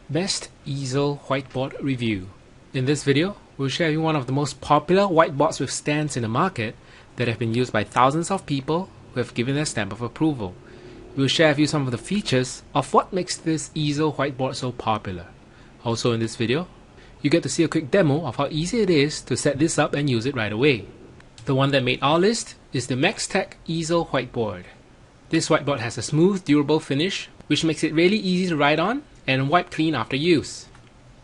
Best Easel Whiteboard Review. In this video, we'll share you one of the most popular whiteboards with stands in the market that have been used by thousands of people who have given their stamp of approval. We'll share with you some of the features of what makes this Easel whiteboard so popular. Also in this video, you get to see a quick demo of how easy it is to set this up and use it right away. The one that made our list is the Maxtec Easel Whiteboard. This whiteboard has a smooth, durable finish, which makes it really easy to write on and wipe clean after use.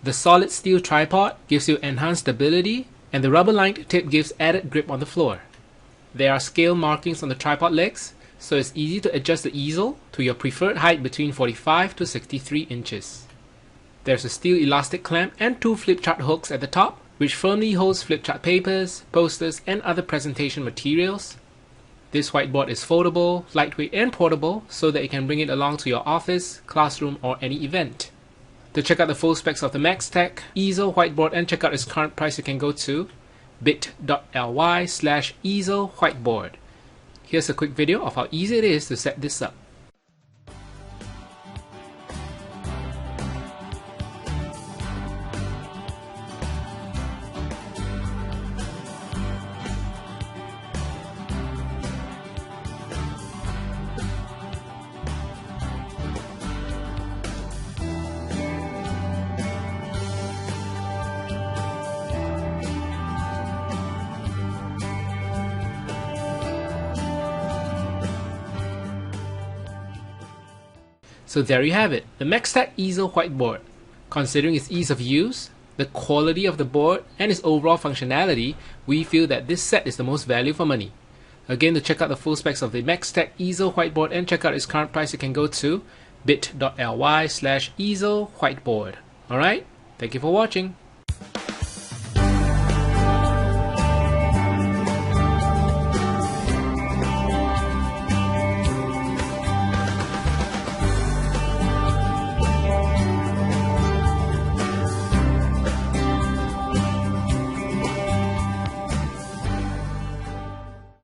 The solid steel tripod gives you enhanced stability, and the rubber-lined tip gives added grip on the floor. There are scale markings on the tripod legs, so it's easy to adjust the easel to your preferred height between 45 to 63 inches. There's a steel elastic clamp and two flipchart hooks at the top, which firmly holds flipchart papers, posters, and other presentation materials. This whiteboard is foldable, lightweight, and portable so that you can bring it along to your office, classroom, or any event. To check out the full specs of the Maxtec Easel Whiteboard and check out its current price, you can go to bit.ly/Easel Whiteboard. Here's a quick video of how easy it is to set this up. So there you have it, the Maxtec Easel Whiteboard. Considering its ease of use, the quality of the board, and its overall functionality, we feel that this set is the most value for money. Again, to check out the full specs of the Maxtec Easel Whiteboard and check out its current price, you can go to bit.ly/Easel Whiteboard. Alright, thank you for watching.